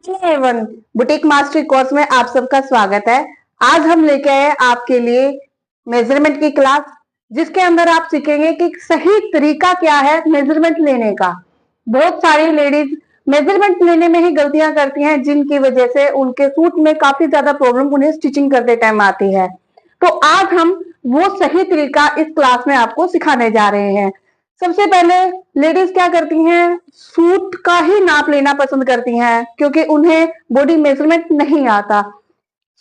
Hello everyone, boutique mastery course में आप सबका स्वागत है। आज हम लेके आए आपके लिए मेजरमेंट की क्लास, जिसके अंदर आप सीखेंगे कि सही तरीका क्या है मेजरमेंट लेने का। बहुत सारी लेडीज मेजरमेंट लेने में ही गलतियां करती हैं, जिनकी वजह से उनके सूट में काफी ज्यादा प्रॉब्लम उन्हें स्टिचिंग करते टाइम आती है। तो आज हम वो सही तरीका इस क्लास में आपको सिखाने जा रहे हैं। सबसे पहले लेडीज क्या करती हैं, सूट का ही नाप लेना पसंद करती हैं, क्योंकि उन्हें बॉडी मेजरमेंट नहीं आता।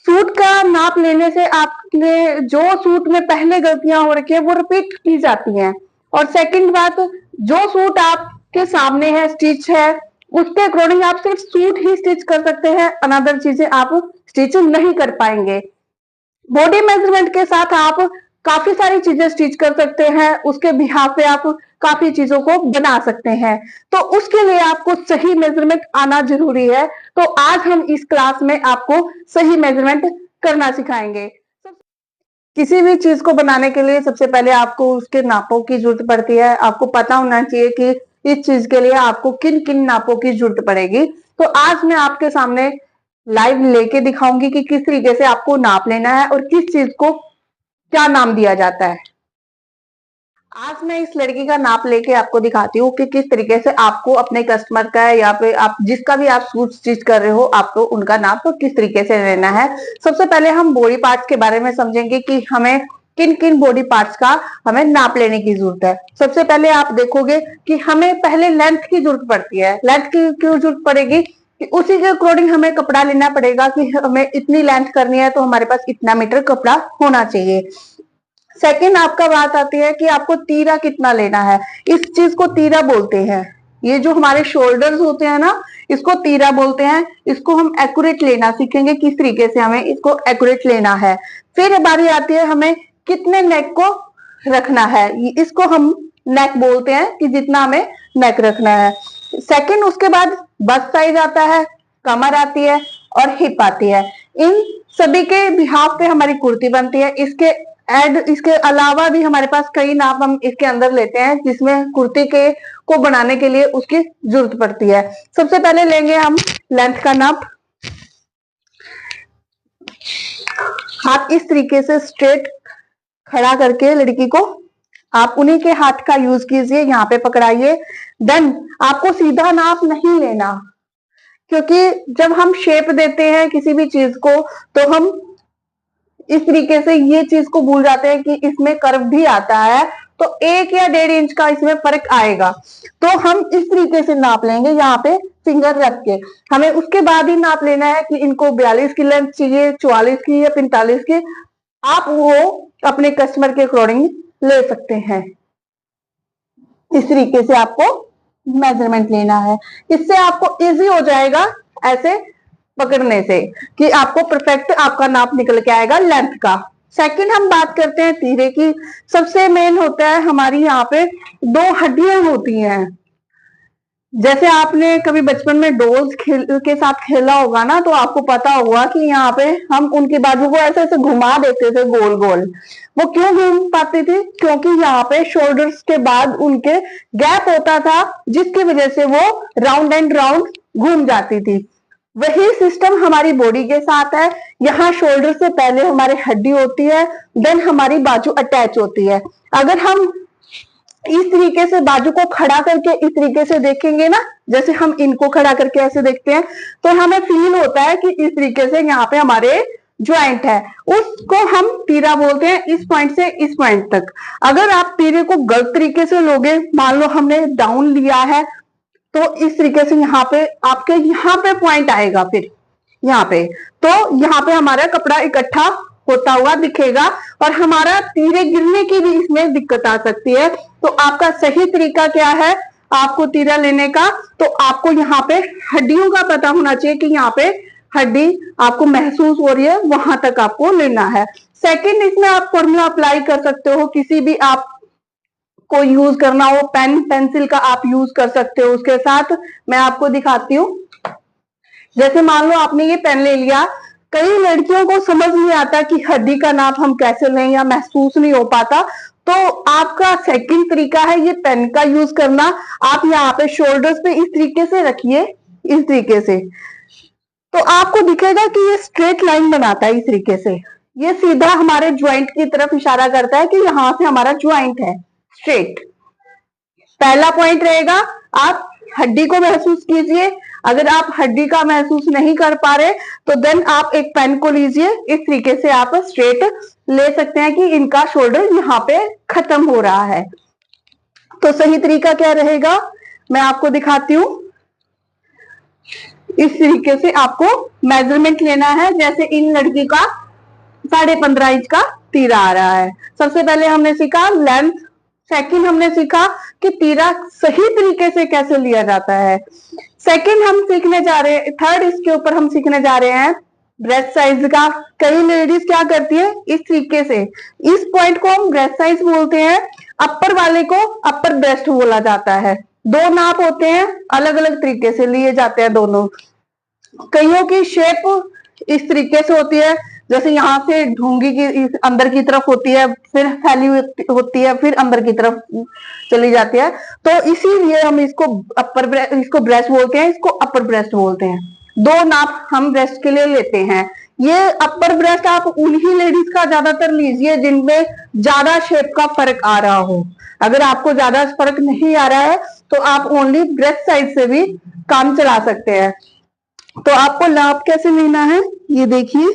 सूट का नाप लेने से आपने जो सूट में पहले गलतियां हो रखी है वो रिपीट की जाती हैं। और सेकंड बात, जो सूट आपके सामने है, स्टिच है, उसके अकॉर्डिंग आप सिर्फ सूट ही स्टिच कर सकते हैं, अनदर चीजें आप स्टिच नहीं कर पाएंगे। बॉडी मेजरमेंट के साथ आप काफी सारी चीजें स्टिच कर सकते हैं, उसके बिहाफ पे आप काफी चीजों को बना सकते हैं। तो उसके लिए आपको सही मेजरमेंट आना जरूरी है। तो आज हम इस क्लास में आपको सही मेजरमेंट करना सिखाएंगे। किसी भी चीज को बनाने के लिए सबसे पहले आपको उसके नापों की जरूरत पड़ती है। आपको पता होना चाहिए कि इस चीज के लिए आपको किन किन नापों की जरूरत पड़ेगी। तो आज मैं आपके सामने लाइव लेके दिखाऊंगी कि किस तरीके से आपको नाप लेना है और किस चीज को क्या नाम दिया जाता है। आज मैं इस लड़की का नाप लेके आपको दिखाती हूँ कि किस तरीके से आपको अपने कस्टमर का या फिर आप जिसका भी आप सूट स्टिच कर रहे हो, आपको उनका नाप तो किस तरीके से लेना है। सबसे पहले हम बॉडी पार्ट्स के बारे में समझेंगे कि हमें किन किन बॉडी पार्ट्स का हमें नाप लेने की जरूरत है। सबसे पहले आप देखोगे कि हमें पहले लेंथ की जरूरत पड़ती है। लेंथ की क्यों जरूरत पड़ेगी कि उसी के अकॉर्डिंग हमें कपड़ा लेना पड़ेगा कि हमें इतनी लेंथ करनी है तो हमारे पास इतना मीटर कपड़ा होना चाहिए। सेकंड आपका बात आती है कि आपको तीरा कितना लेना है। इस चीज को तीरा बोलते हैं। ये जो हमारे शोल्डर्स होते हैं ना, इसको तीरा बोलते हैं। इसको हम एक्यूरेट लेना सीखेंगे, किस तरीके से हमें इसको एक्यूरेट लेना है। फिर बारी आती है हमें कितने नेक को रखना है। इसको हम नेक बोलते हैं कि जितना हमें नेक रखना है। सेकंड उसके बाद बस्ट साइज आता है, कमर आती है और हिप आती है। इन सभी के बिहाफ पे हमारी कुर्ती बनती है। इसके अलावा भी हमारे पास कई नाप हम इसके अंदर लेते हैं, जिसमें कुर्ती के को बनाने के लिए उसकी जरूरत पड़ती है। सबसे पहले लेंगे हम लेंथ का नाप। हाथ इस तरीके से स्ट्रेट खड़ा करके लड़की को आप उन्हीं के हाथ का यूज कीजिए, यहाँ पे पकड़ाइए। देन आपको सीधा नाप नहीं लेना, क्योंकि जब हम शेप देते हैं किसी भी चीज को तो हम इस तरीके से ये चीज को भूल जाते हैं कि इसमें कर्व भी आता है, तो 1 या 1.5 इंच का इसमें फर्क आएगा। तो हम इस तरीके से नाप लेंगे, यहाँ पे फिंगर रख के। हमें उसके बाद ही नाप लेना है कि इनको 42 की लेंथ चाहिए, 44 की या 45 की। आप वो अपने कस्टमर के अकॉर्डिंग ले सकते हैं। इस तरीके से आपको मेजरमेंट लेना है। इससे आपको इजी हो जाएगा ऐसे पकड़ने से कि आपको परफेक्ट आपका नाप निकल के आएगा लेंथ का। सेकंड हम बात करते हैं तीरे की। सबसे मेन होता है हमारी यहाँ पे 2 हड्डियां होती हैं। जैसे आपने कभी बचपन में डॉल्स के साथ खेला होगा ना, तो आपको पता होगा कि यहाँ पे हम उनकी बाजू को ऐसे ऐसे घुमा देते थे गोल गोल। वो क्यों घूम पाती थी? क्योंकि यहाँ पे शोल्डर्स के बाद उनके गैप होता था, जिसकी वजह से वो राउंड एंड राउंड घूम जाती थी। वही सिस्टम हमारी बॉडी के साथ है। यहाँ शोल्डर से पहले हमारी हड्डी होती है, देन हमारी बाजू अटैच होती है। अगर हम इस तरीके से बाजू को खड़ा करके इस तरीके से देखेंगे ना, जैसे हम इनको खड़ा करके ऐसे देखते हैं, तो हमें फील होता है कि इस तरीके से यहाँ पे हमारे ज्वाइंट है, उसको हम तीरा बोलते हैं, इस पॉइंट से इस पॉइंट तक। अगर आप तीरे को गलत तरीके से लोगे, मान लो हमने डाउन लिया है, तो इस तरीके से यहाँ पे आपके यहाँ पे पॉइंट आएगा, फिर यहाँ पे, तो यहाँ पे हमारा कपड़ा इकट्ठा होता हुआ दिखेगा और हमारा तीरे गिरने की भी इसमें दिक्कत आ सकती है। तो आपका सही तरीका क्या है आपको तीरा लेने का? तो आपको यहाँ पे हड्डियों का पता होना चाहिए कि यहाँ पे हड्डी आपको महसूस हो रही है, वहां तक आपको लेना है। सेकंड, इसमें आप फॉर्मूला अप्लाई कर सकते हो। किसी भी आप को यूज करना हो, पेन पेंसिल का आप यूज कर सकते हो उसके साथ। मैं आपको दिखाती हूँ। जैसे मान लो आपने ये पेन ले लिया, कई लड़कियों को समझ नहीं आता कि हड्डी का नाप हम कैसे लें या महसूस नहीं हो पाता, तो आपका सेकंड तरीका है ये पेन का यूज करना। आप यहाँ पे शोल्डर्स पे इस तरीके से रखिए, इस तरीके से तो आपको दिखेगा कि ये स्ट्रेट लाइन बनाता है इस तरीके से, ये सीधा हमारे ज्वाइंट की तरफ इशारा करता है कि यहां से हमारा ज्वाइंट है स्ट्रेट। पहला पॉइंट रहेगा, आप हड्डी को महसूस कीजिए। अगर आप हड्डी का महसूस नहीं कर पा रहे तो देन आप एक पेन को लीजिए, इस तरीके से आप स्ट्रेट ले सकते हैं कि इनका शोल्डर यहाँ पे खत्म हो रहा है। तो सही तरीका क्या रहेगा, मैं आपको दिखाती हूं। इस तरीके से आपको मेजरमेंट लेना है। जैसे इन लड़की का 15.5 इंच का तीरा आ रहा है। सबसे पहले हमने सीखा लेंथ, सेकंड हमने सीखा कि तीरा सही तरीके से कैसे लिया जाता है। सेकंड हम सीखने जा रहे हैं, थर्ड इसके ऊपर हम सीखने जा रहे हैं ब्रेस्ट साइज का। कई लेडीज क्या करती है इस तरीके से, इस पॉइंट को हम ब्रेस्ट साइज बोलते हैं, अपर वाले को अपर ब्रेस्ट बोला जाता है। दो नाप होते हैं, अलग अलग तरीके से लिए जाते हैं दोनों। कईयों की शेप इस तरीके से होती है, जैसे यहाँ से ढूंगी की अंदर की तरफ होती है, फिर फैली होती है, फिर अंदर की तरफ चली जाती है। तो इसीलिए हम इसको इसको ब्रेस्ट बोलते हैं, इसको अपर ब्रेस्ट बोलते हैं। दो नाप हम ब्रेस्ट के लिए लेते हैं। ये अपर ब्रेस्ट आप उन्हीं लेडीज का ज्यादातर लीजिए जिनमें ज्यादा शेप का फर्क आ रहा हो। अगर आपको ज्यादा फर्क नहीं आ रहा है तो आप ओनली ब्रेस्ट साइज से भी काम चला सकते हैं। तो आपको नाप कैसे लेना है ये देखिए।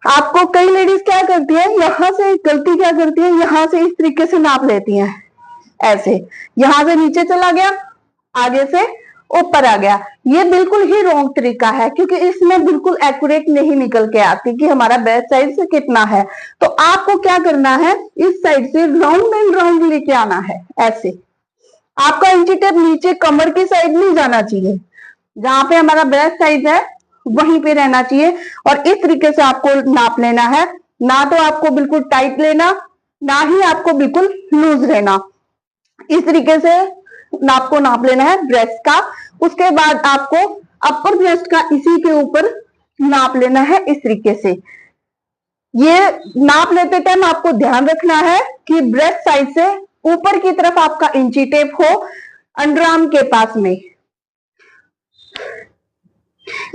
आपको कई लेडीज क्या करती है, यहां से गलती क्या करती है, यहां से इस तरीके से नाप लेती हैं, ऐसे यहां से नीचे चला गया, आगे से ऊपर आ गया। ये बिल्कुल ही रॉन्ग तरीका है, क्योंकि इसमें बिल्कुल एक्यूरेट नहीं निकल के आती कि हमारा ब्रेस्ट साइज कितना है। तो आपको क्या करना है, इस साइड से राउंड एंड राउंड लेके आना है ऐसे। आपका इंची टेप नीचे कमर की साइड नहीं जाना चाहिए, जहां पे हमारा ब्रेस्ट साइज है वहीं पे रहना चाहिए। और इस तरीके से आपको नाप लेना है, ना तो आपको बिल्कुल टाइट लेना, ना ही आपको बिल्कुल लूज लेना। इस तरीके से आपको नाप लेना है ब्रेस्ट का। उसके बाद आपको अपर ब्रेस्ट का इसी के ऊपर नाप लेना है इस तरीके से। ये नाप लेते टाइम आपको ध्यान रखना है कि ब्रेस्ट साइड से ऊपर की तरफ आपका इंची टेप हो अंडरआर्म के पास में।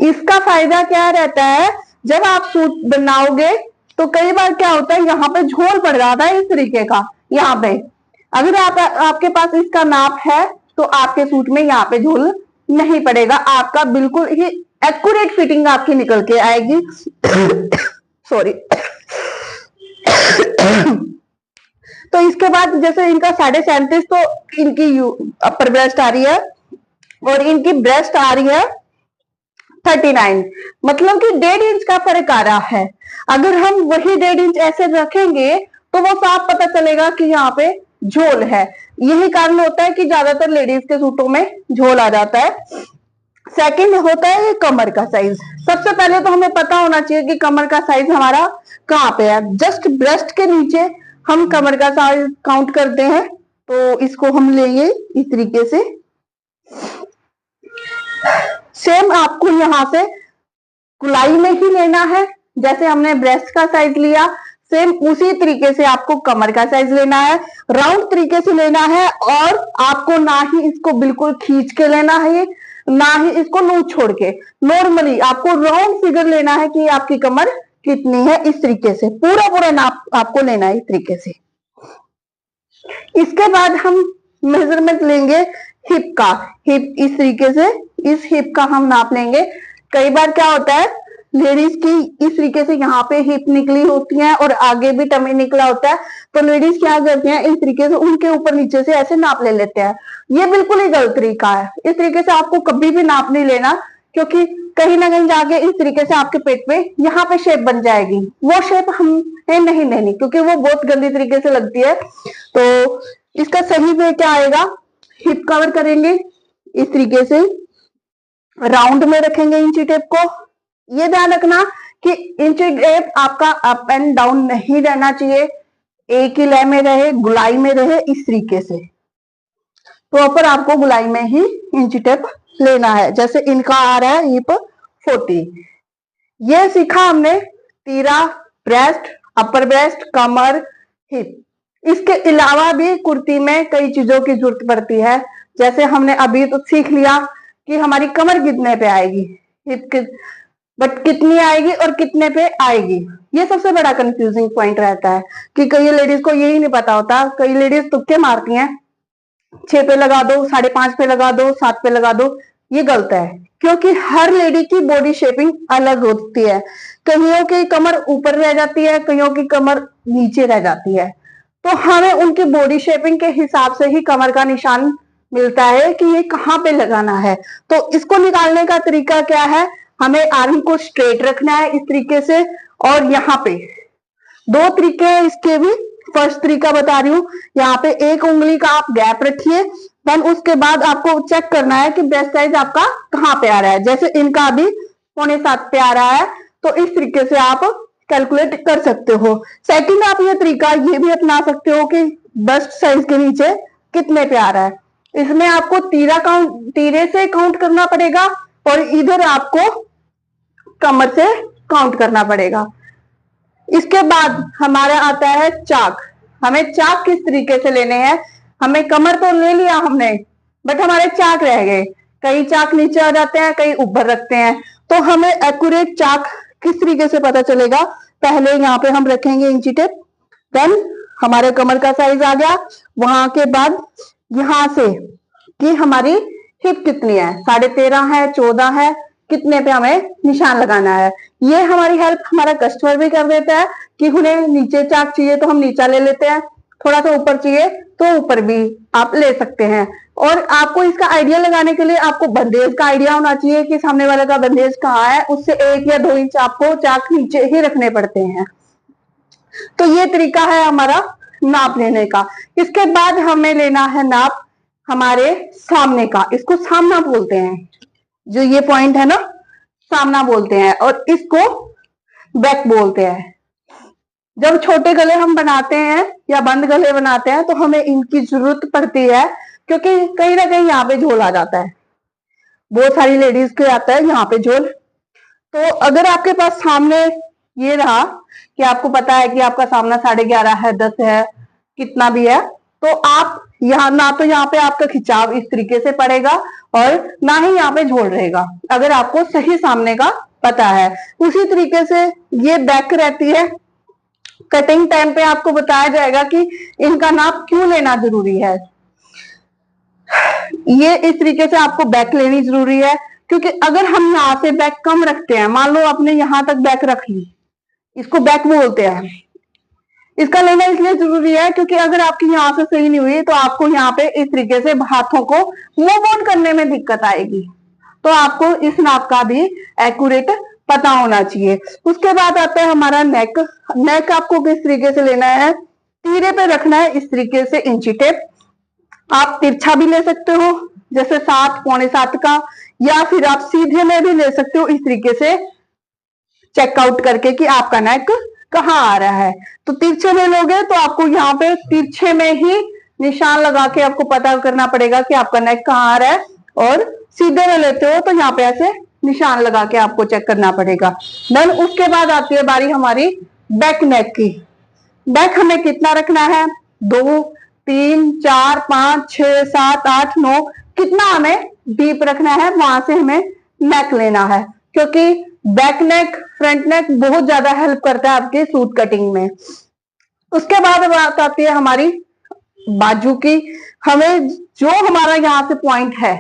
इसका फायदा क्या रहता है, जब आप सूट बनाओगे तो कई बार क्या होता है यहाँ पे झोल पड़ जाता है इस तरीके का, यहाँ पे अगर आपके पास इसका नाप है तो आपके सूट में यहाँ पे झोल नहीं पड़ेगा, आपका बिल्कुल ही एक्यूरेट फिटिंग आपकी निकल के आएगी। सॉरी। तो इसके बाद जैसे इनका 37.5 तो इनकी अपर ब्रेस्ट आ रही है और इनकी ब्रेस्ट आ रही है 39, मतलब कि 1.5 इंच का फर्क आ रहा है। अगर हम वही 1.5 इंच ऐसे रखेंगे तो वो साफ पता चलेगा कि यहाँ पे झोल है। यही कारण होता है कि ज्यादातर लेडीज के सूटों में झोल आ जाता है। सेकंड होता है ये कमर का साइज। सबसे पहले तो हमें पता होना चाहिए कि कमर का साइज हमारा कहाँ पे है। जस्ट ब्रेस्ट के नीचे हम कमर का साइज काउंट करते हैं, तो इसको हम लेंगे इस तरीके से। सेम आपको यहां से गुलाई में ही लेना है, जैसे हमने ब्रेस्ट का साइज लिया, सेम उसी तरीके से आपको कमर का साइज लेना है, राउंड तरीके से लेना है। और आपको ना ही इसको बिल्कुल खींच के लेना है, ना ही इसको लूज छोड़ के, नॉर्मली आपको राउंड फिगर लेना है कि आपकी कमर कितनी है। इस तरीके से पूरा पूरा नाप आपको लेना है इस तरीके से। इसके बाद हम मेजरमेंट लेंगे हिप का। हिप इस तरीके से, इस हिप का हम नाप लेंगे। कई बार क्या होता है लेडीज की इस तरीके से यहाँ पे हिप निकली होती है और आगे भी टमी निकला होता है, तो लेडीज क्या करती हैं इस तरीके से उनके ऊपर नीचे से ऐसे नाप ले लेते हैं। ये बिल्कुल ही गलत तरीका है। इस तरीके से आपको कभी भी नाप नहीं लेना, क्योंकि कहीं ना कहीं जाके इस तरीके से आपके पेट पे यहाँ पे शेप बन जाएगी। वो शेप हमें नहीं लेनी, क्योंकि वो बहुत गंदी तरीके से लगती है। तो इसका सही वे क्या आएगा, हिप कवर करेंगे इस तरीके से, राउंड में रखेंगे इंची टेप को। ये ध्यान रखना कि इंची टेप आपका अप एंड डाउन नहीं रहना चाहिए, एक ही लय में रहे, गुलाई में रहे। इस तरीके से प्रॉपर आपको गुलाई में ही इंची टेप लेना है। जैसे इनका आ रहा है हिप 40। ये सीखा हमने तीरा, ब्रेस्ट, अपर ब्रेस्ट, कमर, हिप। इसके अलावा भी कुर्ती में कई चीजों की जरूरत पड़ती है। जैसे हमने अभी तो सीख लिया कि हमारी कमर कितने पे आएगी, बट कितनी आएगी और कितने पे आएगी। ये सबसे बड़ा कंफ्यूजिंग पॉइंट रहता है कि कई लेडीज को यही नहीं पता होता। कई लेडीज तुक्के मारती हैं, 6 पे लगा दो, 5.5 पे लगा दो, 7 पे लगा दो। ये गलत है, क्योंकि हर लेडी की बॉडी शेपिंग अलग होती है। कईयों की कमर ऊपर रह जाती है, कईयों की कमर नीचे रह जाती है। तो हमें उनकी बॉडी शेपिंग के हिसाब से ही कमर का निशान मिलता है कि ये कहाँ पे लगाना है। तो इसको निकालने का तरीका क्या है, हमें आर्म को स्ट्रेट रखना है इस तरीके से, और यहाँ पे 2 तरीके हैं इसके भी। फर्स्ट तरीका बता रही हूँ, यहाँ पे 1 उंगली का आप गैप रखिए, देन उसके बाद आपको चेक करना है कि ब्रेस्ट साइज आपका कहाँ पे आ रहा है। जैसे इनका अभी 6.25 पे आ रहा है, तो इस तरीके से आप कैलकुलेट कर सकते हो। सेकंड, आप ये तरीका ये भी अपना सकते हो कि ब्रेस्ट साइज के नीचे कितने पे आ रहा है। इसमें आपको तीरे से काउंट करना पड़ेगा और इधर आपको कमर से काउंट करना पड़ेगा। इसके बाद हमारा आता है चाक। हमें चाक किस तरीके से लेने हैं, हमें कमर तो ले लिया हमने, बट हमारे चाक रह गए। कई चाक नीचे आ जाते हैं, कई ऊपर रखते हैं। तो हमें एक्यूरेट चाक किस तरीके से पता चलेगा, पहले यहाँ पे हम रखेंगे इंची टेप, देन हमारे कमर का साइज आ गया। वहां के बाद यहां से कि हमारी हिप कितनी है, 13.5 है, 14 है, कितने पे हमें निशान लगाना है। ये हमारी हेल्प हमारा कस्टमर भी कर देता है कि उन्हें नीचे चाक चाहिए तो हम नीचा ले लेते हैं, थोड़ा सा ऊपर चाहिए तो ऊपर भी आप ले सकते हैं। और आपको इसका आइडिया लगाने के लिए आपको बंदेज का आइडिया होना चाहिए कि सामने वाले का बंदेज कहाँ है, उससे 1 या 2 इंच आपको चाक नीचे ही रखने पड़ते हैं। तो ये तरीका है हमारा नाप लेने का। इसके बाद हमें लेना है नाप हमारे सामने का, इसको सामना बोलते हैं। जो ये पॉइंट है ना, सामना बोलते हैं, और इसको बैक बोलते हैं। जब छोटे गले हम बनाते हैं या बंद गले बनाते हैं तो हमें इनकी जरूरत पड़ती है, क्योंकि कहीं ना कहीं यहाँ पे झोल आ जाता है। बहुत सारी लेडीज के आता है यहाँ पे झोल। तो अगर आपके पास सामने ये रहा कि आपको पता है कि आपका सामना 11.5 है, 10 है, कितना भी है, तो आप यहाँ ना तो यहाँ पे आपका खिंचाव इस तरीके से पड़ेगा और ना ही यहाँ पे झोल रहेगा, अगर आपको सही सामने का पता है। उसी तरीके से ये बैक रहती है। कटिंग टाइम पे आपको बताया जाएगा कि इनका नाप क्यों लेना जरूरी है। ये इस तरीके से आपको बैक लेनी जरूरी है, क्योंकि अगर हम यहाँ से बैक कम रखते हैं, मान लो आपने यहाँ तक बैक रख ली, इसको बैक बोलते हैं। इसका लेना इसलिए जरूरी है क्योंकि अगर आपकी यहाँ से सही नहीं हुई तो आपको यहाँ पे इस तरीके से हाथों को मूव ऑन करने में दिक्कत आएगी। तो आपको इस नाप का भी एक्यूरेट पता होना चाहिए। उसके बाद आता है हमारा नेक। नेक आपको किस तरीके से लेना है, तीरे पे रखना है इस तरीके से इंची टेप। आप तिरछा भी ले सकते हो, जैसे 7, 7.25 का, या फिर आप सीधे में भी ले सकते हो इस तरीके से चेकआउट करके कि आपका नेक कहाँ आ रहा है। तो तिरछे में लोगे तो आपको यहाँ पे तिरछे में ही निशान लगा के आपको पता करना पड़ेगा कि आपका नेक कहाँ आ रहा है, और सीधे में लेते हो तो यहाँ पे ऐसे निशान लगा के आपको चेक करना पड़ेगा। देन उसके बाद आती है बारी हमारी बैक नेक की। बैक हमें कितना रखना है, 2, 3, 4, 5, 6, 7, 8, 9, कितना हमें डीप रखना है, वहां से हमें नेक लेना है, क्योंकि बैक नेक फ्रंट नेक बहुत ज्यादा हेल्प करता है आपके सूट कटिंग में। उसके बाद बात आती है हमारी बाजू की। हमें जो हमारा यहाँ से पॉइंट है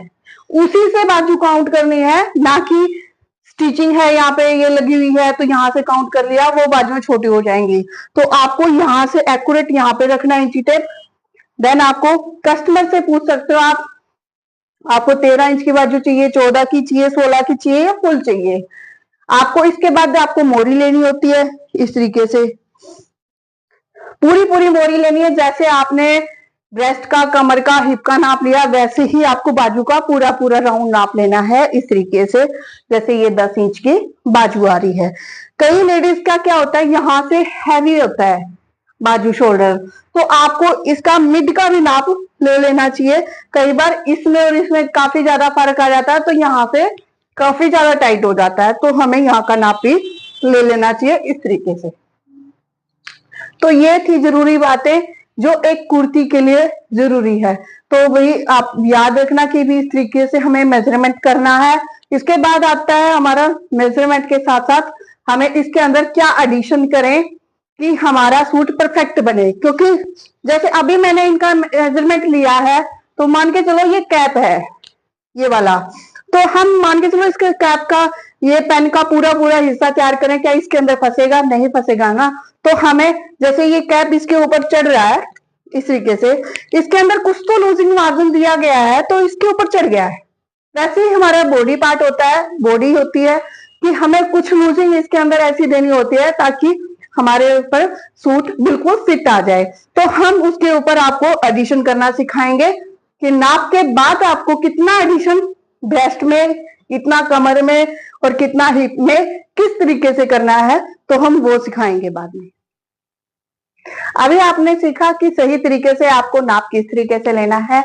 उसी से बाजू काउंट करनी है, ना कि स्टिचिंग है यहाँ पे ये लगी हुई है तो यहाँ से काउंट कर लिया, वो बाजुएं छोटी हो जाएंगी। तो आपको यहाँ से एक्यूरेट यहाँ पे रखना है इंची टेप। देन आपको कस्टमर से पूछ सकते हो आप, आपको 13 इंच की बाजू चाहिए, 14 की चाहिए, 16 की चाहिए या फुल चाहिए। आपको इसके बाद आपको मोरी लेनी होती है इस तरीके से, पूरी मोरी लेनी है। जैसे आपने ब्रेस्ट का, कमर का, हिप का नाप लिया, वैसे ही आपको बाजू का पूरा राउंड नाप लेना है इस तरीके से। जैसे ये 10 इंच की बाजू आ रही है। कई लेडीज का क्या होता है, यहाँ से हैवी होता है बाजू शोल्डर, तो आपको इसका मिड का भी नाप ले लेना चाहिए। कई बार इसमें और इसमें काफी ज्यादा फर्क आ जाता है, तो यहाँ से काफी ज्यादा टाइट हो जाता है, तो हमें यहाँ का नाप भी ले लेना चाहिए इस तरीके से। तो ये थी जरूरी बातें। जो एक कुर्ती के लिए जरूरी है। तो वही आप याद रखना कि भी इस तरीके से हमें मेजरमेंट करना है। इसके बाद आता है हमारा मेजरमेंट के साथ साथ हमें इसके अंदर क्या एडिशन करें कि हमारा सूट परफेक्ट बने। क्योंकि जैसे अभी मैंने इनका मेजरमेंट लिया है, तो मान के चलो ये कैप है, ये वाला, तो हम मान के चलो इसके कैप का ये पेन का पूरा पूरा हिस्सा तैयार करें, क्या इसके अंदर फंसेगा? नहीं फंसेगा ना। तो हमें जैसे ये कैप इसके ऊपर चढ़ रहा है इस तरीके से, इसके अंदर कुछ तो लूजिंग मार्जिन दिया गया है, तो इसके ऊपर चढ़ गया है। वैसे ही हमारा बॉडी पार्ट होता है, बॉडी होती है कि हमें कुछ लूजिंग इसके अंदर ऐसी देनी होती है ताकि हमारे ऊपर सूट बिल्कुल फिट आ जाए। तो हम उसके ऊपर आपको एडिशन करना सिखाएंगे कि नाप के बाद आपको कितना एडिशन ब्रेस्ट में, कितना कमर में और कितना हिप में किस तरीके से करना है, तो हम वो सिखाएंगे बाद में। अभी आपने सीखा कि सही तरीके से आपको नाप किस तरीके से लेना है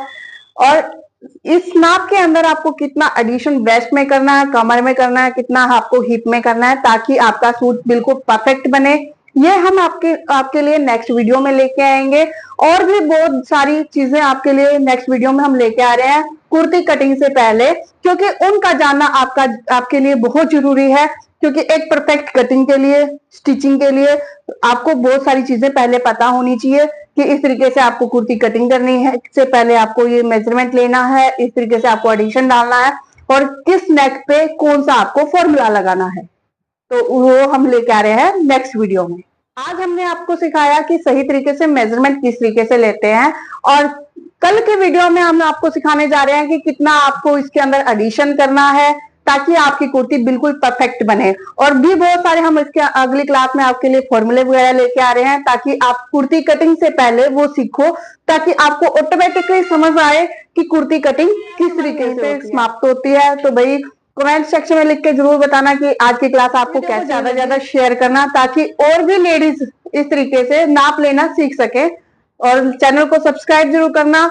और इस नाप के अंदर आपको कितना एडिशन ब्रेस्ट में करना है, कमर में करना है, कितना आपको हिप में करना है, ताकि आपका सूट बिल्कुल परफेक्ट बने। ये हम आपके लिए नेक्स्ट वीडियो में लेके आएंगे। और भी बहुत सारी चीजें आपके लिए नेक्स्ट वीडियो में हम लेके आ रहे हैं कुर्ती कटिंग से पहले, क्योंकि उनका जानना आपके लिए बहुत जरूरी है। क्योंकि एक परफेक्ट कटिंग के लिए, स्टिचिंग के लिए आपको बहुत सारी चीजें पहले पता होनी चाहिए कि इस तरीके से आपको कुर्ती कटिंग करनी है, इससे पहले आपको ये मेजरमेंट लेना है, इस तरीके से आपको एडिशन डालना है और किस नेक पे कौन सा आपको फॉर्मूला लगाना है। तो वो हम लेके आ रहे हैं नेक्स्ट वीडियो में। आज हमने आपको सिखाया कि सही तरीके से मेजरमेंट किस तरीके से लेते हैं, और कल के वीडियो में हम आपको सिखाने जा रहे हैं कि कितना आपको इसके अंदर एडिशन करना है ताकि आपकी कुर्ती बिल्कुल परफेक्ट बने। और भी बहुत सारे हम इसके अगली क्लास में आपके लिए फॉर्मूले वगैरह लेके आ रहे हैं ताकि आप कुर्ती कटिंग से पहले वो सीखो, ताकि आपको ऑटोमेटिकली समझ आए कि कुर्ती कटिंग किस तरीके से समाप्त होती है। तो भाई कमेंट सेक्शन में लिख के जरूर बताना कि आज की क्लास आपको कैसे, ज्यादा शेयर करना ताकि और भी लेडीज इस तरीके से नाप लेना सीख सके। और चैनल को सब्सक्राइब जरूर करना।